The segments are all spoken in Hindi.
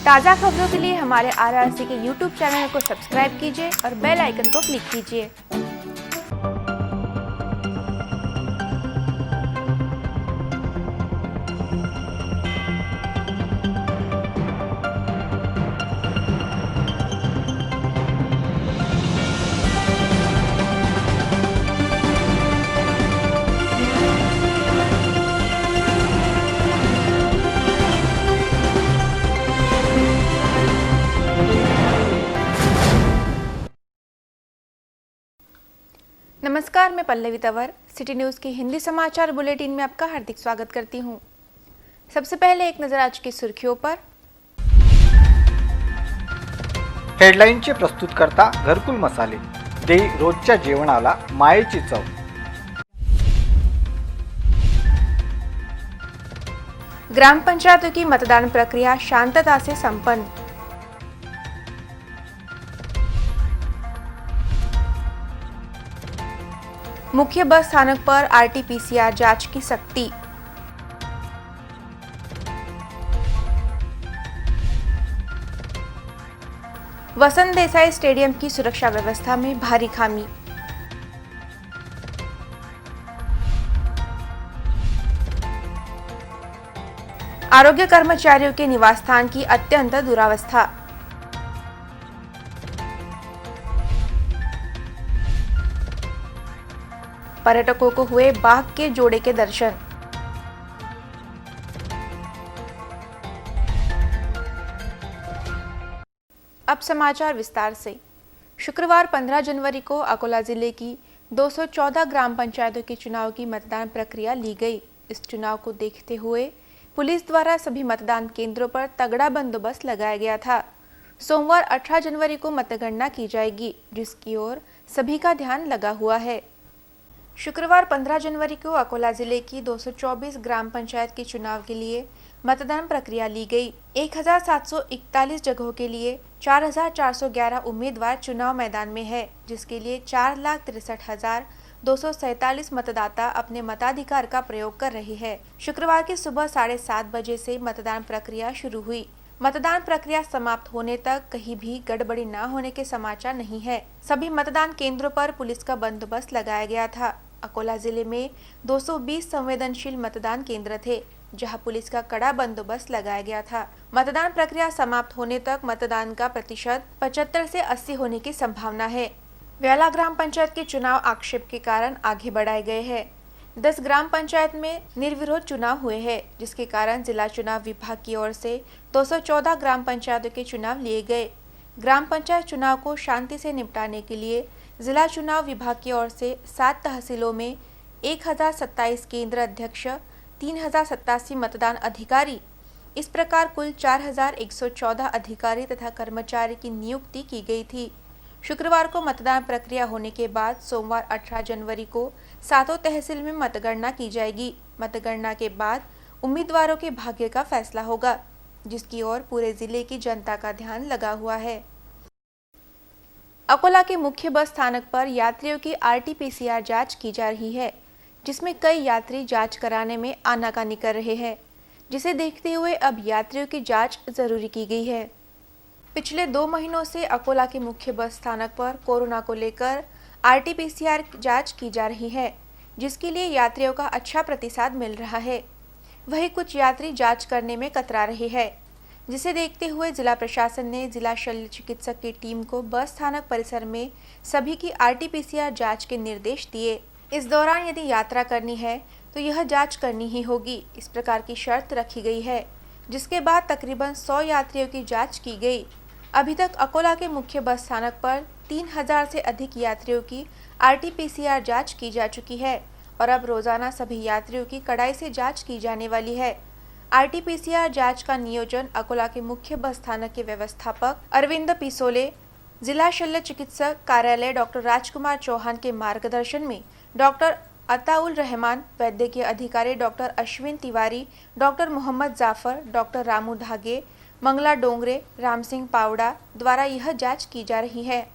ताज़ा खबरों के लिए हमारे आरआरसी के यूट्यूब चैनल को सब्सक्राइब कीजिए और बेल आइकन को क्लिक कीजिए। नमस्कार, मैं पल्लवी तंवर सिटी न्यूज़ की हिंदी समाचार बुलेटिन में आपका हार्दिक स्वागत करती हूं। सबसे पहले एक नजर आज की सुर्खियों पर। हेडलाईनचे प्रस्तुतकर्ता घरकुल मसाले दे रोजच्या जेवणाला मायेची चव। ग्राम पंचायतों की मतदान प्रक्रिया शांतता से संपन्न। मुख्य बस स्थानक पर आरटी-पीसीआर जांच की सख्ती। वसंत देसाई स्टेडियम की सुरक्षा व्यवस्था में भारी खामी। आरोग्य कर्मचारियों के निवास स्थान की अत्यंत दुरावस्था। पर्यटकों को हुए बाघ के जोड़े के दर्शन। अब समाचार विस्तार से। शुक्रवार 15 जनवरी को अकोला जिले की 214 ग्राम पंचायतों के चुनाव की मतदान प्रक्रिया ली गई। इस चुनाव को देखते हुए पुलिस द्वारा सभी मतदान केंद्रों पर तगड़ा बंदोबस्त लगाया गया था। सोमवार 18 जनवरी को मतगणना की जाएगी, जिसकी ओर सभी का ध्यान लगा हुआ है। शुक्रवार 15 जनवरी को अकोला जिले की 224 ग्राम पंचायत के चुनाव के लिए मतदान प्रक्रिया ली गई। 1741 जगहों के लिए 4411 उम्मीदवार चुनाव मैदान में है, जिसके लिए 4,63,247 मतदाता अपने मताधिकार का प्रयोग कर रहे हैं। शुक्रवार की सुबह 7:30 बजे से मतदान प्रक्रिया शुरू हुई। मतदान प्रक्रिया समाप्त होने तक कहीं भी गड़बड़ी न होने के समाचार नहीं है। सभी मतदान केंद्रों पर पुलिस का बंदोबस्त लगाया गया था। अकोला जिले में 220 संवेदनशील मतदान केंद्र थे, जहां पुलिस का कड़ा बंदोबस्त लगाया गया था। मतदान प्रक्रिया समाप्त होने तक मतदान का प्रतिशत 75 से 80 होने की संभावना है। व्याला ग्राम पंचायत के चुनाव आक्षेप के कारण आगे बढ़ाए गए हैं। 10 ग्राम पंचायत में निर्विरोध चुनाव हुए हैं, जिसके कारण जिला चुनाव विभाग की ओर से 214 ग्राम पंचायतों के चुनाव लिए गए। ग्राम पंचायत चुनाव को शांति से निपटाने के लिए जिला चुनाव विभाग की ओर से 7 तहसीलों में 1027 केंद्र अध्यक्ष, 3087 मतदान अधिकारी, इस प्रकार कुल 4114 अधिकारी तथा कर्मचारी की नियुक्ति की गई थी। शुक्रवार को मतदान प्रक्रिया होने के बाद सोमवार 18 जनवरी को 7 तहसील में मतगणना की जाएगी। मतगणना के बाद उम्मीदवारों के भाग्य का फैसला होगा, जिसकी ओर पूरे जिले की जनता का ध्यान लगा हुआ है। अकोला के मुख्य बस स्थानक पर यात्रियों की आरटी-पीसीआर जांच की जा रही है, जिसमें कई यात्री जांच कराने में आनाकानी कर रहे हैं, जिसे देखते हुए अब यात्रियों की जांच जरूरी की गई है। पिछले 2 महीनों से अकोला के मुख्य बस स्थानक पर कोरोना को लेकर आरटी-पीसीआर जांच की जा रही है, जिसके लिए यात्रियों का अच्छा प्रतिसाद मिल रहा है। वहीं कुछ यात्री जांच करने में कतरा रहे हैं, जिसे देखते हुए जिला प्रशासन ने जिला शल्य चिकित्सक की टीम को बस स्थानक परिसर में सभी की आरटी-पीसीआर जांच के निर्देश दिए। इस दौरान यदि यात्रा करनी है तो यह जांच करनी ही होगी, इस प्रकार की शर्त रखी गई है, जिसके बाद तकरीबन 100 यात्रियों की जांच की गई। अभी तक अकोला के मुख्य बस स्थानक पर 3000 से अधिक यात्रियों की आरटी-पीसीआर जांच की जा चुकी है और अब रोजाना सभी यात्रियों की कड़ाई से जांच की जाने वाली है। आरटी-पीसीआर जांच का नियोजन अकोला के मुख्य बस स्थानक के व्यवस्थापक अरविंद पिसोले, जिला शल्य चिकित्सक कार्यालय डॉक्टर राजकुमार चौहान के मार्गदर्शन में डॉक्टर अताउल रहमान, वैद्यकीय अधिकारी doctor Ashwin Tiwari, doctor Mohammad Jafar, doctor Ramu Dhage, Mangala Dongre, Ram Singh पावड़ा द्वारा यह जांच की जा रही है।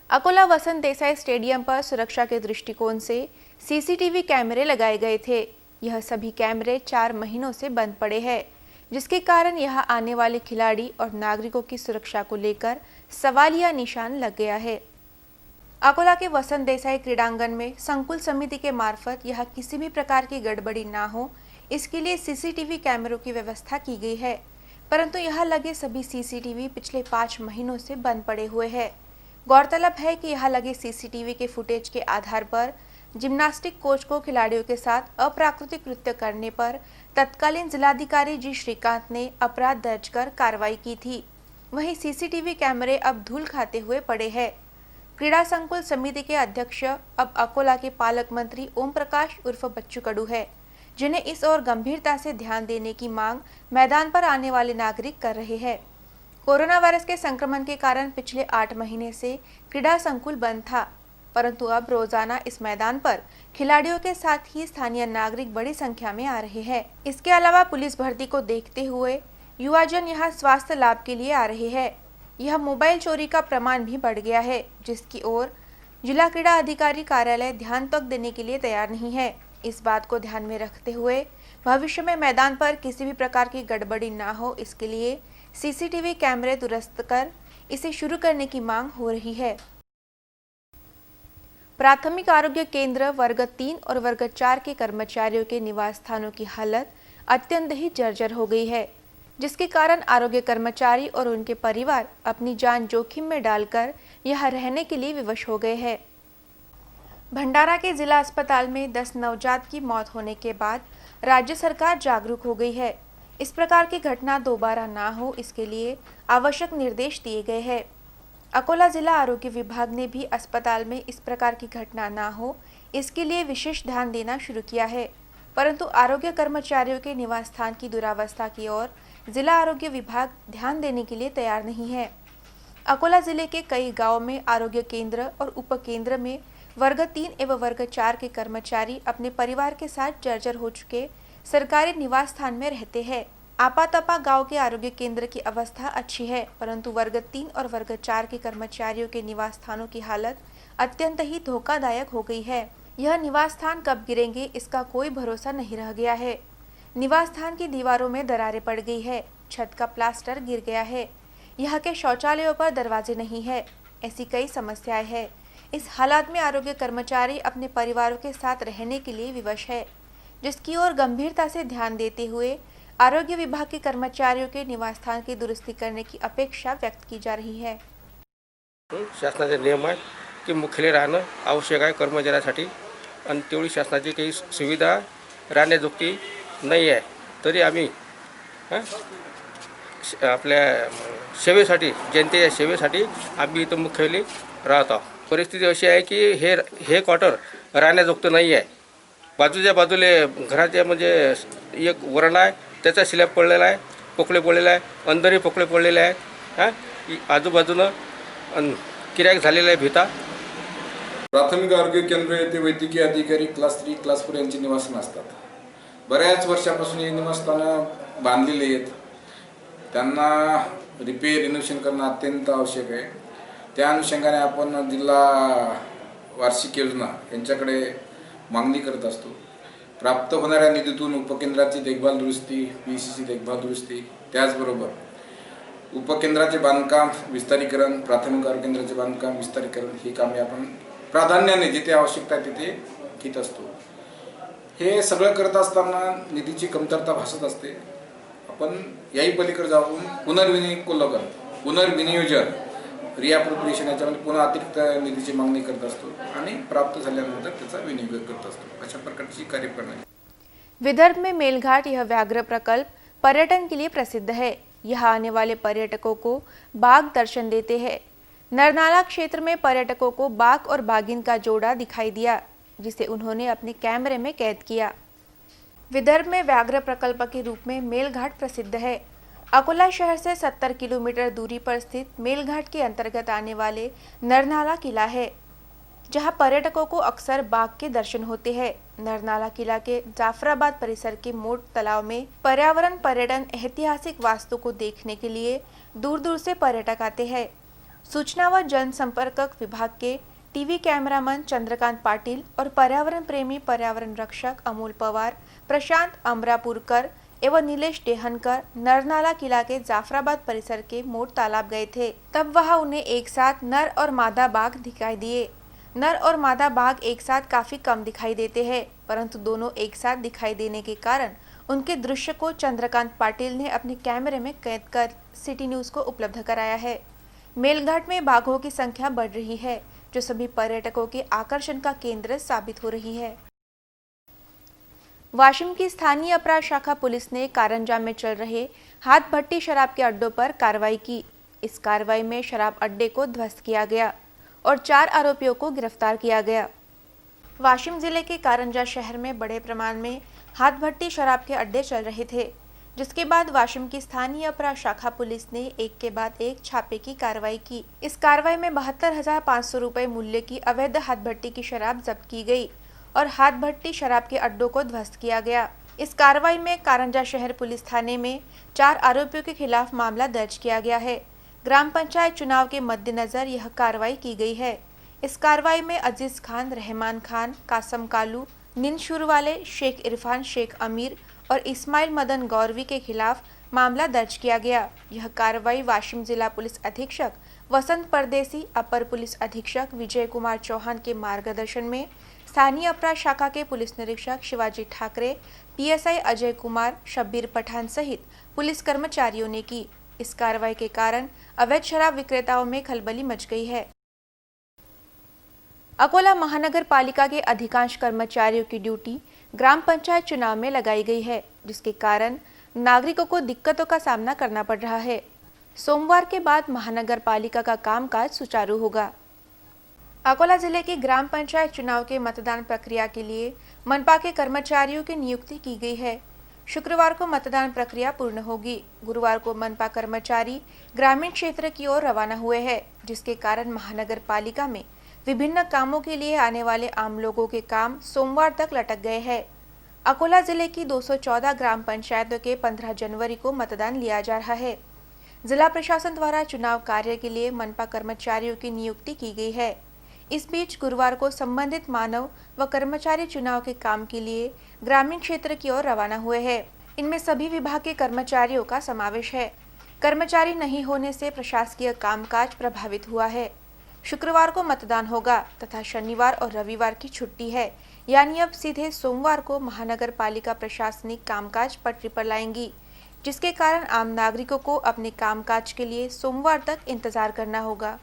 अकोला वसंत देसाई स्टेडियम पर सुरक्षा के दृष्टिकोण से सीसीटीवी कैमरे लगाए गए थे। यह सभी कैमरे 4 महीनों से बंद पड़े हैं, जिसके कारण यहाँ आने वाले खिलाड़ी और नागरिकों की सुरक्षा को लेकर सवालिया निशान लग गया है। अकोला के वसंत देसाई क्रीड़ांगन में संकुल समिति के मार्फत यहाँ किसी भी प्रकार की गड़बड़ी ना हो, इसके लिए सीसीटीवी कैमरों की व्यवस्था की गई है, परंतु यहाँ लगे सभी सीसीटीवी पिछले 5 महीनों से बंद पड़े हुए हैं। गौरतलब है कि यहाँ लगे सीसीटीवी के फुटेज के आधार पर जिम्नास्टिक कोच को खिलाड़ियों के साथ अप्राकृतिक कृत्य करने पर तत्कालीन जिलाधिकारी जी श्रीकांत ने अपराध दर्ज कर कार्रवाई की थी। वहीं सीसीटीवी कैमरे अब धूल खाते हुए पड़े हैं। क्रीड़ा संकुल समिति के अध्यक्ष अब अकोला के पालक मंत्री ओम प्रकाश उर्फ बच्चू कडू है, जिन्हें इस ओर गंभीरता से ध्यान देने की मांग मैदान पर आने वाले नागरिक कर रहे हैं। कोरोना वायरस के संक्रमण के कारण पिछले 8 महीने से क्रीड़ा संकुल बंद था, परंतु अब रोजाना इस मैदान पर खिलाड़ियों के साथ ही स्थानीय नागरिक बड़ी संख्या में आ रहे हैं। इसके अलावा पुलिस भर्ती को देखते हुए युवाजन यहाँ स्वास्थ्य लाभ के लिए आ रहे हैं। यह मोबाइल चोरी का प्रमाण भी बढ़ गया है, जिसकी ओर जिला क्रीड़ा अधिकारी कार्यालय ध्यान तक देने के लिए तैयार नहीं है। इस बात को ध्यान में रखते हुए भविष्य में मैदान पर किसी भी प्रकार की गड़बड़ी ना हो, इसके लिए सीसीटीवी कैमरे दुरुस्त कर इसे शुरू करने की मांग हो रही है। प्राथमिक आरोग्य केंद्र वर्ग 3 और वर्ग 4 के कर्मचारियों के निवास स्थानों की हालत अत्यंत ही जर्जर हो गई है, जिसके कारण आरोग्य कर्मचारी और उनके परिवार अपनी जान जोखिम में डालकर यहां रहने के लिए विवश हो गए हैं। भंडारा के जिला अस्पताल में 10 नवजात की मौत होने के बाद राज्य सरकार जागरूक हो गई है। इस प्रकार की घटना दोबारा ना हो, इसके लिए आवश्यक निर्देश दिए गए हैं। अकोला जिला आरोग्य विभाग ने भी अस्पताल में इस प्रकार की घटना ना हो, इसके लिए विशेष ध्यान देना शुरू किया है, परंतु आरोग्य कर्मचारियों के निवास स्थान की दुरावस्था की ओर जिला आरोग्य विभाग ध्यान देने के लिए तैयार नहीं है। अकोला जिले के कई गाँव में आरोग्य केंद्र और उप केंद्र में वर्ग 3 एवं वर्ग 4 के कर्मचारी अपने परिवार के साथ जर्जर हो चुके सरकारी निवास स्थान में रहते हैं। आपातपा गांव के आरोग्य केंद्र की अवस्था अच्छी है, परंतु वर्ग 3 और वर्ग 4 के कर्मचारियों के निवास स्थानों की हालत अत्यंत ही धोखादायक हो गई है। यह निवास स्थान कब गिरेंगे, इसका कोई भरोसा नहीं रह गया है। निवास स्थान की दीवारों में दरारें पड़ गई है, छत का प्लास्टर गिर गया है, यहाँ के शौचालयों पर दरवाजे नहीं है, ऐसी कई समस्याएं हैं। इस हालात में आरोग्य कर्मचारी अपने परिवारों के साथ रहने के लिए विवश है, जिसकी ओर गंभीरता से ध्यान देते हुए आरोग्य विभाग के कर्मचारियों के निवास स्थान की दुरुस्ती करने की अपेक्षा व्यक्त की जा रही है। शासनाचे नियम आहे की मुख्यालय राहणं आवश्यक आहे कर्मचाऱ्यासाठी, आणि तेवढी शासनाची काही सुविधा राहण्याजोगती नाही आहे, तरी आम्ही आपल्या सेवेसाठी, जनतेच्या सेवेसाठी आम्ही इथं मुख्यालय राहत आहोत। परिस्थिती अशी आहे की हे क्वार्टर राहण्याजोगतं नाही आहे। बाजूच्या बाजूले घराच्या म्हणजे एक वरण आहे, त्याचा स्लॅब पडलेला आहे, पोकळे पडलेला आहे, अंदरही पोकळे पडलेले आहेत, आजूबाजूनं किराक झालेला आहे भिता। प्राथमिक आरोग्य केंद्र येथे वैद्यकीय अधिकारी क्लास 3 क्लास 4 यांची निवासस्थानं असतात। बऱ्याच वर्षापासून हे निवासस्थानं बांधलेली आहेत, त्यांना रिपेअर रिनोव्हेशन करणं अत्यंत आवश्यक आहे। त्या अनुषंगाने आपण जिल्हा वार्षिक योजना यांच्याकडे मागणी करत असतो। प्राप्त होणाऱ्या निधीतून उपकेंद्राची देखभाल दुरुस्ती, पीसीसी देखभाल दुरुस्ती, त्याचबरोबर उपकेंद्राचे बांधकाम विस्तारीकरण, प्राथमिक आरोग्य केंद्राचे बांधकाम विस्तारीकरण ही कामे आपण प्राधान्याने जिथे आवश्यकता आहे तिथे घेत असतो। हे सगळं करत असताना निधीची कमतरता भासत असते। आपण याही पलीकडे जाऊन पुनर्विनियोजन रिअप्रोप्रिएशन याच्यामध्ये पुन्हा अतिरिक्त निधीची मागणी करत असतो आणि प्राप्त झाल्यानंतर त्याचा विनियोग करत असतो। अशा प्रकारची कार्यप्रणाली। विदर्भ में मेलघाट यह व्याघ्र प्रकल्प पर्यटन के लिए प्रसिद्ध है। यहाँ आने वाले पर्यटकों को बाघ दर्शन देते हैं। नरनाला क्षेत्र में पर्यटकों को बाघ और बाघिन का जोड़ा दिखाई दिया, जिसे उन्होंने अपने कैमरे में कैद किया। विदर्भ में व्याघ्र प्रकल्प के रूप में मेलघाट प्रसिद्ध है। अकोला शहर से 70 किलोमीटर दूरी पर स्थित मेलघाट के अंतर्गत आने वाले नरनाला किला है, जहां पर्यटकों को अक्सर बाघ के दर्शन होते हैं। नरनाला किला के जाफराबाद परिसर के मोट तालाब में पर्यावरण पर्यटन ऐतिहासिक वास्तु को देखने के लिए दूर दूर से पर्यटक आते हैं। सूचना व जनसंपर्क विभाग के टीवी कैमरामैन चंद्रकांत पाटिल और पर्यावरण प्रेमी पर्यावरण रक्षक अमोल पवार, प्रशांत अमरापुरकर एवं नीलेश डेहनकर नरनाला किला के जाफराबाद परिसर के मोट तालाब गए थे। तब वहां उन्हें एक साथ नर और मादा बाघ दिखाई दिए। नर और मादा बाघ एक साथ काफी कम दिखाई देते हैं, परंतु दोनों एक साथ दिखाई देने के कारण उनके दृश्य को चंद्रकांत पाटिल ने अपने कैमरे में कैद कर सिटी न्यूज को उपलब्ध कराया है। मेलघाट में बाघों की संख्या बढ़ रही है, जो सभी पर्यटकों के आकर्षण का केंद्र साबित हो रही है। वाशिम की स्थानीय अपराध शाखा पुलिस ने कारंजा में चल रहे हाथ भट्टी शराब के अड्डों पर कार्रवाई की। इस कार्रवाई में शराब अड्डे को ध्वस्त किया गया और 4 आरोपियों को गिरफ्तार किया गया। वाशिम जिले के कारंजा शहर में बड़े प्रमाण में हाथ भट्टी शराब के अड्डे चल रहे थे, जिसके बाद वाशिम की स्थानीय अपराध शाखा पुलिस ने एक के बाद एक छापे की कार्रवाई की। इस कार्रवाई में 72,500 रुपए मूल्य की अवैध हाथ भट्टी की शराब जब्त की गई और हाथ भट्टी शराब के अड्डों को ध्वस्त किया गया। इस कार्रवाई में कारंजा शहर पुलिस थाने में 4 आरोपियों के खिलाफ मामला दर्ज किया गया है। ग्राम पंचायत चुनाव के मद्देनजर यह कार्रवाई की गई है। इस कार्रवाई में अजीज खान, रहमान खान, कासम कालू, निनशुर वाले, शेख इरफान, शेख अमीर और इस्माइल मदन गौरवी के खिलाफ मामला दर्ज किया गया। यह कार्रवाई वाशिम जिला पुलिस अधीक्षक वसंत परदेसी, अपर पुलिस अधीक्षक विजय कुमार चौहान के मार्गदर्शन में स्थानीय अपराध शाखा के पुलिस निरीक्षक शिवाजी ठाकरे, पीएसआई अजय कुमार, शब्बीर पठान सहित पुलिस कर्मचारियों ने की। इस कार्रवाई के कारण अवैध शराब विक्रेताओं में खलबली मच गई है। अकोला महानगर पालिका के अधिकांश कर्मचारियों की ड्यूटी ग्राम पंचायत चुनाव में लगाई गई है, जिसके कारण नागरिकों को दिक्कतों का सामना करना पड़ रहा है। सोमवार के बाद महानगर पालिका का कामकाज सुचारू होगा। अकोला जिले के ग्राम पंचायत चुनाव के मतदान प्रक्रिया के लिए मनपा के कर्मचारियों की नियुक्ति की गई है। शुक्रवार को मतदान प्रक्रिया पूर्ण होगी। गुरुवार को मनपा कर्मचारी ग्रामीण क्षेत्र की ओर रवाना हुए हैं, जिसके कारण महानगर पालिका में विभिन्न कामों के लिए आने वाले आम लोगों के काम सोमवार तक लटक गए हैं। अकोला जिले की 214 ग्राम पंचायतों के 15 जनवरी को मतदान लिया जा रहा है। जिला प्रशासन द्वारा चुनाव कार्य के लिए मनपा कर्मचारियों की नियुक्ति की गई है। इस बीच गुरुवार को संबंधित मानव व कर्मचारी चुनाव के काम के लिए ग्रामीण क्षेत्र की ओर रवाना हुए हैं। इनमें सभी विभाग के कर्मचारियों का समावेश है। कर्मचारी नहीं होने से प्रशासकीय कामकाज प्रभावित हुआ है। शुक्रवार को मतदान होगा तथा शनिवार और रविवार की छुट्टी है, यानी अब सीधे सोमवार को महानगर पालिका प्रशासनिक कामकाज पटरी पर लाएंगी, जिसके कारण आम नागरिकों को अपने कामकाज के लिए सोमवार तक इंतजार करना होगा।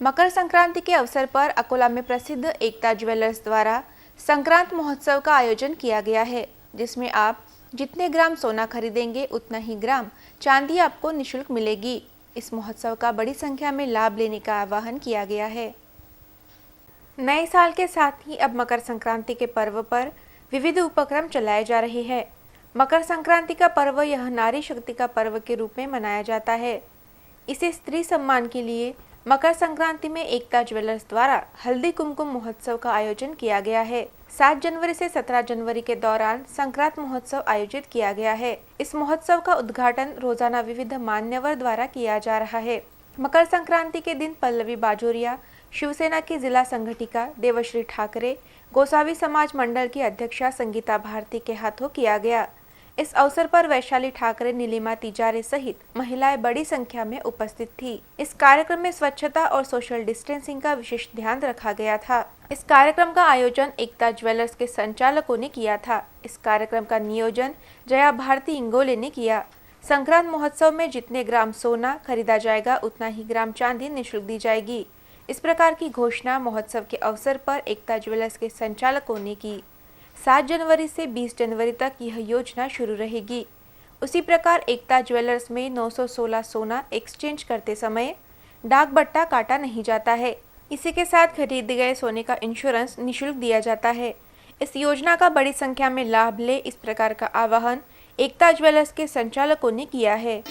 मकर संक्रांति के अवसर पर अकोला में प्रसिद्ध एकता ज्वेलर्स द्वारा संक्रांत महोत्सव का आयोजन किया गया है, जिसमें आप जितने ग्राम सोना खरीदेंगे उतना ही ग्राम चांदी आपको निःशुल्क मिलेगी। इस महोत्सव का बड़ी संख्या में लाभ लेने का आह्वान किया गया है। नए साल के साथ ही अब मकर संक्रांति के पर्व पर विविध उपक्रम चलाए जा रहे हैं। मकर संक्रांति का पर्व यह नारी शक्ति का पर्व के रूप में मनाया जाता है। इसे स्त्री सम्मान के लिए मकर संक्रांति में एकता ज्वेलर्स द्वारा हल्दी कुमकुम महोत्सव का आयोजन किया गया है। 7 जनवरी से 17 जनवरी के दौरान संक्रांत महोत्सव आयोजित किया गया है। इस महोत्सव का उद्घाटन रोजाना विविध मान्यवर द्वारा किया जा रहा है। मकर संक्रांति के दिन पल्लवी बाजोरिया, शिवसेना की जिला संगठिका देवश्री ठाकरे, गोसावी समाज मंडल की अध्यक्षा संगीता भारती के हाथों किया गया। इस अवसर पर वैशाली ठाकरे, नीलिमा तिजारे सहित महिलाएं बड़ी संख्या में उपस्थित थी। इस कार्यक्रम में स्वच्छता और सोशल डिस्टेंसिंग का विशेष ध्यान रखा गया था। इस कार्यक्रम का आयोजन एकता ज्वेलर्स के संचालकों ने किया था। इस कार्यक्रम का नियोजन जया भारती इंगोले ने किया। संक्रांत महोत्सव में जितने ग्राम सोना खरीदा जाएगा उतना ही ग्राम चांदी निःशुल्क दी जाएगी। इस प्रकार की घोषणा महोत्सव के अवसर पर एकता ज्वेलर्स के संचालकों ने की। 7 जनवरी से 20 जनवरी तक यह योजना शुरू रहेगी। उसी प्रकार एकता ज्वेलर्स में 916 सोना एक्सचेंज करते समय डाक बट्टा काटा नहीं जाता है। इसी के साथ खरीदे गए सोने का इंश्योरेंस निःशुल्क दिया जाता है। इस योजना का बड़ी संख्या में लाभ ले, इस प्रकार का आह्वान एकता ज्वेलर्स के संचालकों ने किया है।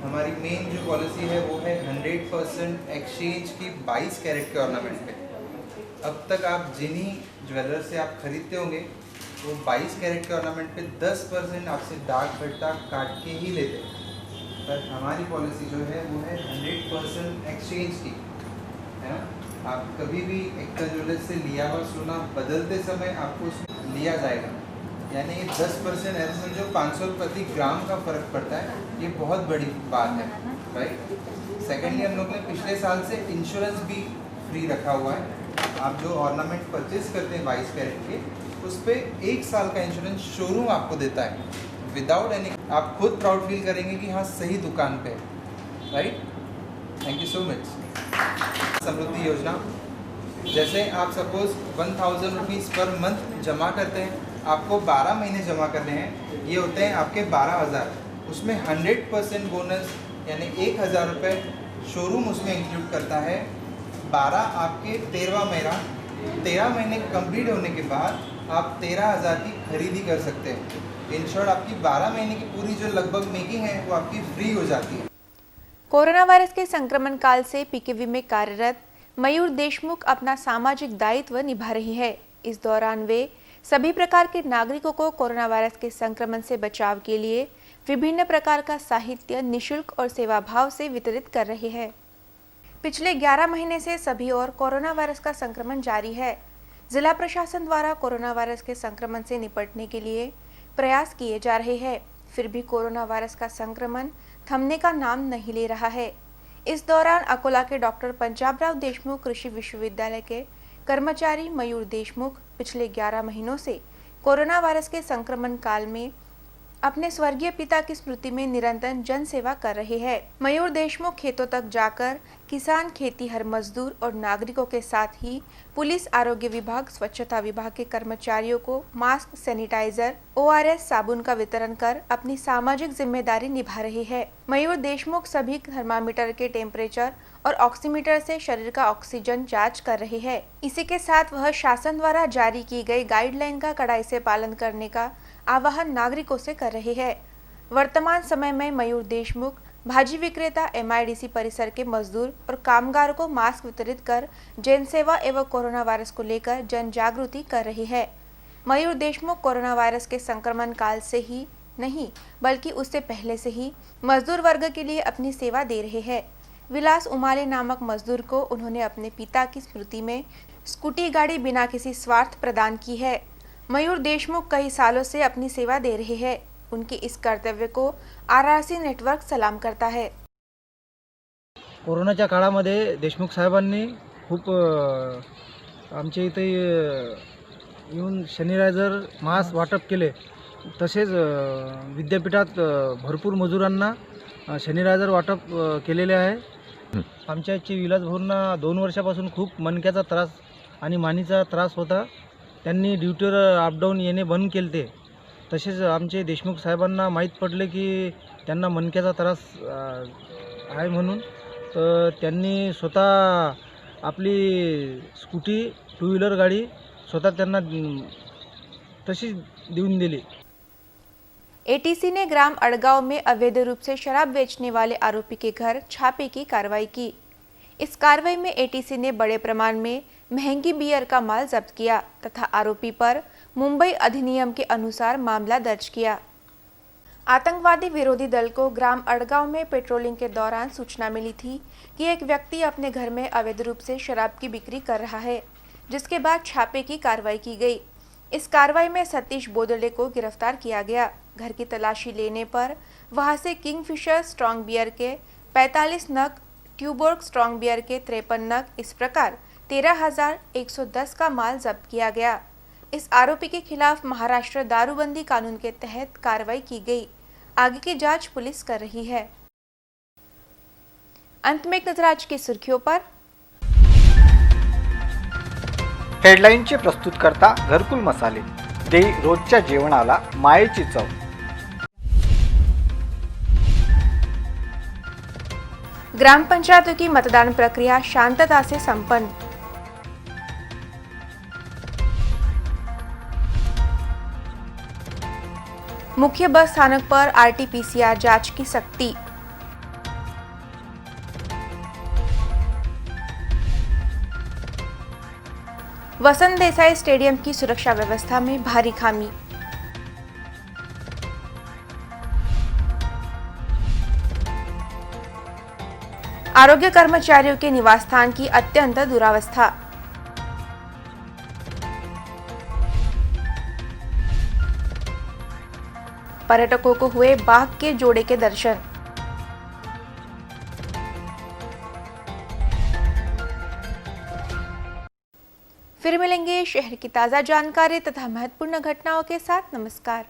हमारी मेन जो पॉलिसी है वो है 100% एक्सचेंज की 22 कैरेट के ऑर्नामेंट पे। अब तक आप जिन्हीं ज्वेलर से आप खरीदते होंगे वो 22 कैरेट के ऑर्नामेंट पे 10% आपसे डाक भट्टा काट के ही लेते हैं। पर हमारी पॉलिसी जो है वो है 100% एक्सचेंज की, है ना। आप कभी भी एकता ज्वेलर्स से लिया हुआ सोना बदलते समय आपको उसमें लिया जाएगा, यानी 10% ऐसे समझो 500 प्रति ग्राम का फ़र्क पड़ता है, ये बहुत बड़ी बात है, राइट। सेकेंडली हम लोग ने पिछले साल से इंश्योरेंस भी फ्री रखा हुआ है। आप जो ऑर्नामेंट परचेज करते हैं 22 कैरेट के, उस पर 1 साल का इंश्योरेंस शोरूम आपको देता है विदाउट एनी। आप खुद प्राउड फील करेंगे कि हाँ सही दुकान पे, right. Thank you so much. Samriddhi Yojana, जैसे आप सपोज 1000 रुपीज़ पर मंथ जमा करते हैं, आपको 12 महीने जमा करने हैं, ये होते हैं आपके 12,000। उसमें 100% बोनस यानी 1,000 रुपये शोरूम उसमें इंक्लूड करता है। 12 आपके 13वां महीना, 13 महीने कंप्लीट होने के बाद आप 13,000 की खरीदी कर सकते हैं। इन शॉर्ट आपकी 12 महीने की पूरी जो लगभग मेकिंग है वो आपकी फ्री हो जाती है। कोरोना वायरस के संक्रमण काल से पीकेवी में कार्यरत मयूर देशमुख अपना सामाजिक दायित्व निभा रही है। इस दौरान वे सभी प्रकार के नागरिकों को कोरोना वायरस के संक्रमण से बचाव के लिए विभिन्न प्रकार का साहित्य निशुल्क और सेवा भाव से वितरित कर रहे हैं। पिछले 11 महीने से सभी ओर कोरोना वायरस का संक्रमण जारी है। जिला प्रशासन द्वारा कोरोना वायरस के संक्रमण से निपटने के लिए प्रयास किए जा रहे हैं, फिर भी कोरोना वायरस का संक्रमण थमने का नाम नहीं ले रहा है। इस दौरान अकोला के डॉक्टर पंजाबराव देशमुख कृषि विश्वविद्यालय के कर्मचारी मयूर देशमुख पिछले 11 महीनों से कोरोना वायरस के संक्रमण काल में अपने स्वर्गीय पिता की स्मृति में निरंतर जन सेवा कर रहे हैं। मयूर देशमुख खेतों तक जाकर किसान, खेतीहर मजदूर और नागरिकों के साथ ही पुलिस, आरोग्य विभाग, स्वच्छता विभाग के कर्मचारियों को मास्क, सैनिटाइजर, ORS साबुन का वितरण कर अपनी सामाजिक जिम्मेदारी निभा रहे हैं। मयूर देशमुख सभी थर्मामीटर के टेम्परेचर और ऑक्सीमीटर से शरीर का ऑक्सीजन जांच कर रहे हैं। इसी के साथ वह शासन द्वारा जारी की गई गाइडलाइन का कड़ाई से पालन करने का आह्वान नागरिकों से कर रहे हैं। वर्तमान समय में मयूर देशमुख भाजी विक्रेता, MIDC परिसर के मजदूर और कामगारों को मास्क वितरित कर जन सेवा एवं कोरोना वायरस को लेकर जन जागृति कर रहे हैं। मयूर देशमुख कोरोना वायरस के संक्रमण काल से ही नहीं बल्कि उससे पहले से ही मजदूर वर्ग के लिए अपनी सेवा दे रहे हैं। विलास उमाले नामक मजदूर को उन्होंने अपने पिता की स्मृति में स्कूटी गाड़ी बिना किसी स्वार्थ प्रदान की है। मयूर देशमुख कई सालों से अपनी सेवा दे रहे हैं। उनके इस कर्तव्य को RRC नेटवर्क सलाम करता है। कोरोनाच्या काळामध्ये देशमुख साहेबांनी खूप आमच्या इथे येऊन सॅनिटायझर, मास्क वाटप केले। तसेच विद्यापीठात भरपूर मजुरांना सॅनिटायझर वाटप केलेले आहे। आमच्या इथचे विलास भाऊंना 2 वर्षापासून खूप मणक्याचा त्रास आणि मानेचा त्रास होता। त्यांनी ड्युटीवर अपडाऊन येणे बंद केले। तसेच आमचे देशमुख साहेबांना माहीत पडले की त्यांना मणक्याचा त्रास आहे म्हणून, तर त्यांनी स्वतः आपली स्कूटी, 2 व्हीलर गाडी स्वतः त्यांना तशी देऊन दिली। ATC ने ग्राम अड़गांव में अवैध रूप से शराब बेचने वाले आरोपी के घर छापे की कार्रवाई की। इस कार्रवाई में ATC ने बड़े प्रमाण में महंगी बियर का माल जब्त किया तथा आरोपी पर मुंबई अधिनियम के अनुसार मामला दर्ज किया। आतंकवादी विरोधी दल को ग्राम अड़गांव में पेट्रोलिंग के दौरान सूचना मिली थी कि एक व्यक्ति अपने घर में अवैध रूप से शराब की बिक्री कर रहा है, जिसके बाद छापे की कार्रवाई की गई। इस कार्रवाई में सतीश बोदले को गिरफ्तार किया गया। घर की तलाशी लेने पर वहां से किंगफिशर स्ट्रॉन्ग बियर के 45 नग, ट्यूबोर्ग स्ट्रॉन्ग बियर के 53 नग, इस प्रकार 13,110 का माल जब्त किया गया। इस आरोपी के खिलाफ महाराष्ट्र दारूबंदी कानून के तहत कार्रवाई की गई। आगे की जांच पुलिस कर रही है। अंत में एक नजर आज की सुर्खियों पर। हेडलाईनचे प्रस्तुतकर्ता घरकुल मसाले, दे रोजच्या जेवणाला मायेची चव। ग्राम पंचायतों की मतदान प्रक्रिया शांतता से संपन्न। मुख्य बस स्थानक पर RT-PCR जांच की सख्ती। वसंत देसाई स्टेडियम की सुरक्षा व्यवस्था में भारी खामी। आरोग्य कर्मचारियों के निवास स्थान की अत्यंत दुरावस्था। पर्यटकों को हुए बाघ के जोड़े के दर्शन। फिर मिलेंगे शहर की ताजा जानकारी तथा महत्वपूर्ण घटनाओं के साथ। नमस्कार।